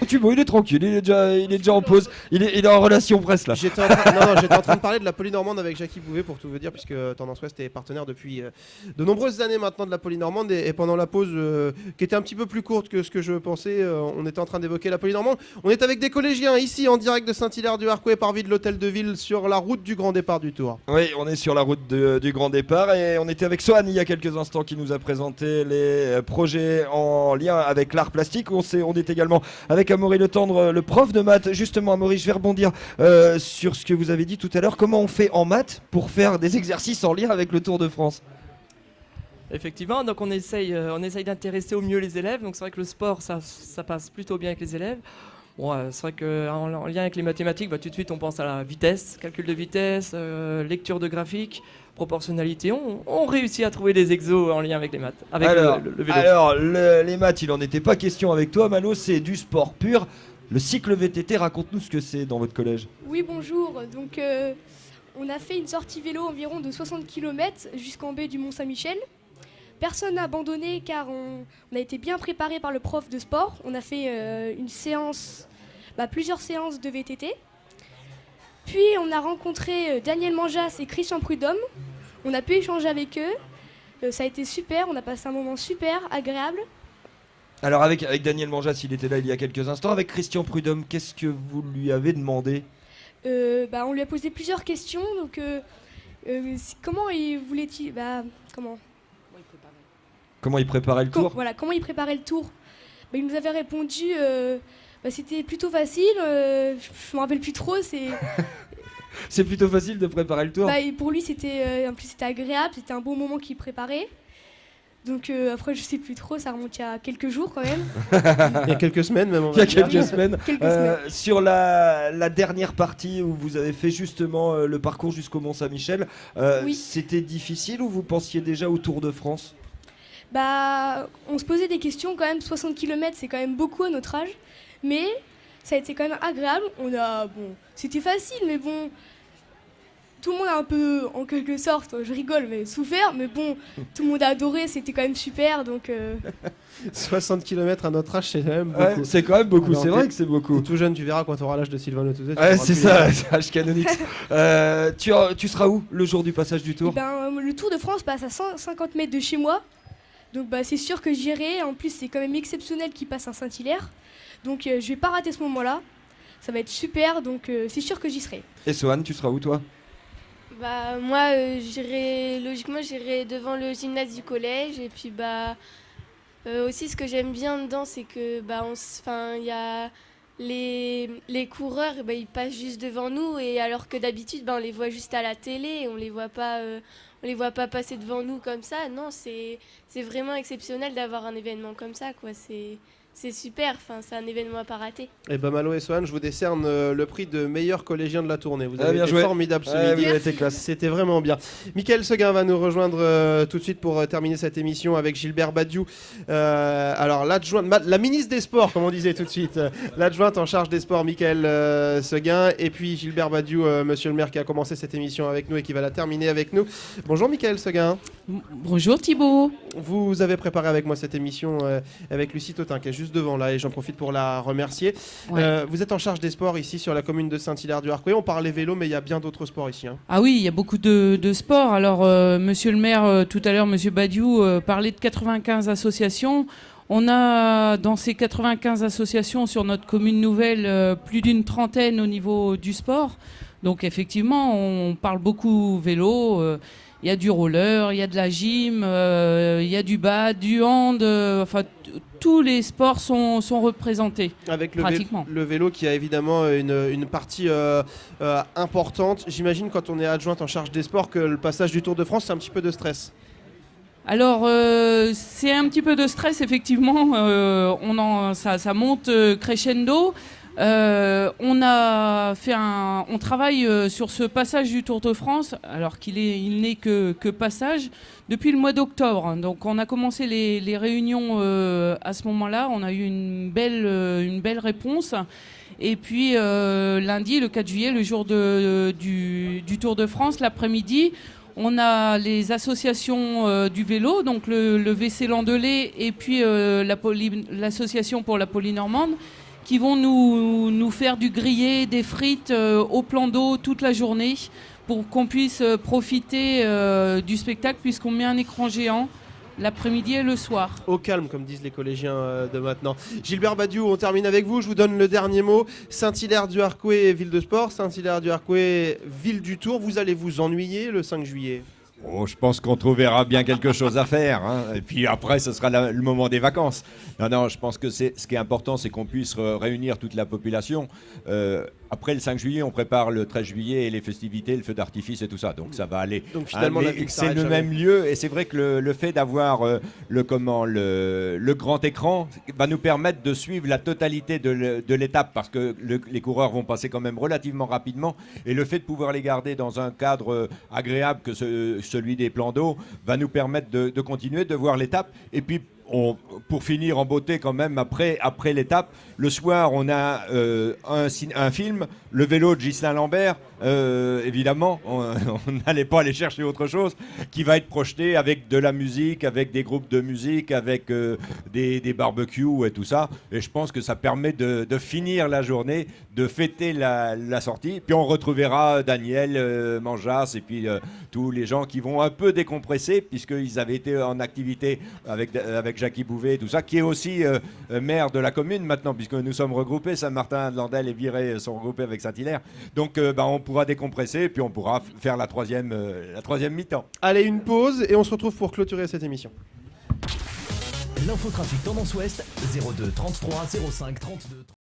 Thibaut, il est tranquille, il est déjà en pause. Il est en relation presse là. J'étais en train de parler de la Polynormande avec Jackie Bouvet pour tout vous dire, puisque Tendance Ouest est partenaire depuis de nombreuses années maintenant de la Polynormande. Et pendant la pause, qui était un petit peu plus courte que ce que je pensais, on était en train d'évoquer la Polynormande. On est avec des collégiens ici en direct de Saint-Hilaire-du-Harcouët, parvis de l'hôtel de ville, sur la route du grand départ du Tour. Oui, on est sur la route du grand départ et on était avec Sohan il y a quelques instants qui nous a présenté les projets en lien avec l'art plastique. On est également avec Amaury Le Tendre, le prof de maths. Justement, Amaury, je vais rebondir sur ce que vous avez dit tout à l'heure. Comment on fait en maths pour faire des exercices en lien avec le Tour de France? Effectivement, donc on essaye d'intéresser au mieux les élèves. Donc c'est vrai que le sport, ça passe plutôt bien avec les élèves. Bon, c'est vrai qu'en lien avec les mathématiques, tout de suite on pense à la vitesse, calcul de vitesse, lecture de graphique, proportionnalité. On réussit à trouver des exos en lien avec les maths, avec le vélo. Alors, les maths, il n'en était pas question avec toi, Malo, c'est du sport pur. Le cycle VTT, raconte-nous ce que c'est dans votre collège. Oui, bonjour. Donc, on a fait une sortie vélo environ de 60 km jusqu'en baie du Mont-Saint-Michel. Personne n'a abandonné car on a été bien préparé par le prof de sport. On a fait plusieurs séances de VTT. Puis on a rencontré Daniel Manjas et Christian Prudhomme. On a pu échanger avec eux. Ça a été super, on a passé un moment super agréable. Alors avec Daniel Manjas, il était là il y a quelques instants. Avec Christian Prudhomme, qu'est-ce que vous lui avez demandé? On lui a posé plusieurs questions. Donc, comment il voulait-il... Comment il préparait le tour? Comment il préparait le tour. Il nous avait répondu, c'était plutôt facile, je me rappelle plus trop. C'est plutôt facile de préparer le tour. Et pour lui, en plus c'était agréable, c'était un bon moment qu'il préparait. Donc après, je sais plus trop, ça remonte il y a quelques jours quand même. Il y a quelques semaines même. Il y a quelques semaines. Quelques semaines. Sur la dernière partie où vous avez fait justement le parcours jusqu'au Mont-Saint-Michel, Oui. C'était difficile ou vous pensiez déjà au Tour de France? On se posait des questions quand même, 60 km c'est quand même beaucoup à notre âge, mais ça a été quand même agréable. C'était facile, mais bon, tout le monde a un peu, en quelque sorte, je rigole, mais souffert, mais bon, tout le monde a adoré, c'était quand même super, donc... 60 km à notre âge, c'est quand même beaucoup. Ouais, c'est quand même beaucoup, Alors, c'est vrai que c'est beaucoup. T'es tout jeune, tu verras quand tu auras l'âge de Sylvain Touzet. Ouais, c'est ça, l'âge canonique. Tu seras où le jour du passage du Tour? Le Tour de France passe à 150 mètres de chez moi. Donc c'est sûr que j'irai. En plus, c'est quand même exceptionnel qu'il passe à Saint-Hilaire. Donc je vais pas rater ce moment-là. Ça va être super, donc c'est sûr que j'y serai. Et Sohan, tu seras où toi? Moi, j'irai devant le gymnase du collège. Et puis aussi ce que j'aime bien dedans, c'est que il y a les coureurs, ils passent juste devant nous, et alors que d'habitude on les voit juste à la télé, on les voit pas passer devant nous comme ça. Non, c'est vraiment exceptionnel d'avoir un événement comme ça, quoi. C'est super, c'est un événement à pas rater. Et Malo et Sohan, je vous décerne le prix de meilleur collégien de la tournée. Vous avez bien été joué. formidable ce midi. Vous avez été classe. C'était vraiment bien. Mickaël Seguin va nous rejoindre tout de suite pour terminer cette émission avec Gilbert Badiou. Alors l'adjointe, la ministre des Sports, comme on disait tout de suite, l'adjointe en charge des sports, Mickaël Seguin, et puis Gilbert Badiou, monsieur le maire, qui a commencé cette émission avec nous et qui va la terminer avec nous. Bonjour Mickaël Seguin. Bonjour Thibaut. Vous avez préparé avec moi cette émission avec Lucie Totin, qui est juste devant là, et j'en profite pour la remercier. Ouais. Vous êtes en charge des sports ici sur la commune de Saint-Hilaire-du-Harcouët. On parlait vélo, mais il y a bien d'autres sports ici. Ah oui, il y a beaucoup de sports. Alors, monsieur le maire, tout à l'heure, monsieur Badiou, parlait de 95 associations. On a dans ces 95 associations sur notre commune nouvelle plus d'une trentaine au niveau du sport. Donc effectivement, on parle beaucoup vélo. Il y a du roller, il y a de la gym, il y a du bad, du hand, tous les sports sont représentés. Avec pratiquement. Le vélo qui a évidemment une partie importante. J'imagine quand on est adjointe en charge des sports que le passage du Tour de France, c'est un petit peu de stress. Alors c'est un petit peu de stress effectivement, ça monte crescendo. On travaille sur ce passage du Tour de France, alors il n'est que passage, depuis le mois d'octobre. Donc on a commencé les réunions à ce moment-là, on a eu une belle réponse. Et puis lundi, le 4 juillet, le jour du Tour de France, l'après-midi, on a les associations du vélo, donc le VC Landelais et puis l'association pour la Polynormande, qui vont nous faire du grillé, des frites au plan d'eau toute la journée pour qu'on puisse profiter du spectacle puisqu'on met un écran géant l'après-midi et le soir. Au calme, comme disent les collégiens de maintenant. Gilbert Badiou, on termine avec vous. Je vous donne le dernier mot. Saint-Hilaire-du-Harcouët, ville de sport. Saint-Hilaire-du-Harcouët, ville du Tour. Vous allez vous ennuyer le 5 juillet? Oh, je pense qu'on trouvera bien quelque chose à faire. Hein. Et puis après, ce sera le moment des vacances. Non, je pense que ce qui est important, c'est qu'on puisse réunir toute la population. Après le 5 juillet, on prépare le 13 juillet et les festivités, le feu d'artifice et tout ça. Donc ça va aller. Donc finalement, la vie c'est le même lieu. Et c'est vrai que le fait d'avoir le grand écran va nous permettre de suivre la totalité de l'étape parce que les coureurs vont passer quand même relativement rapidement. Et le fait de pouvoir les garder dans un cadre agréable que celui des plans d'eau va nous permettre de continuer de voir l'étape. Et puis pour finir en beauté quand même après l'étape, le soir on a un film, Le vélo de Ghislain Lambert, évidemment on n'allait pas aller chercher autre chose, qui va être projeté avec de la musique, avec des groupes de musique, avec des barbecues et tout ça, et je pense que ça permet de finir la journée, de fêter la sortie, puis on retrouvera Daniel Manjas et puis tous les gens qui vont un peu décompresser puisqu'ils avaient été en activité avec Jackie Bouvet et tout ça, qui est aussi maire de la commune maintenant, puisque nous sommes regroupés, Saint-Martin, Landel et Viré sont regroupés avec Saint-Hilaire. Donc on pourra décompresser, puis on pourra faire la troisième mi-temps. Allez, une pause et on se retrouve pour clôturer cette émission. L'infotrafic Tendance Ouest, 02 33 05 32.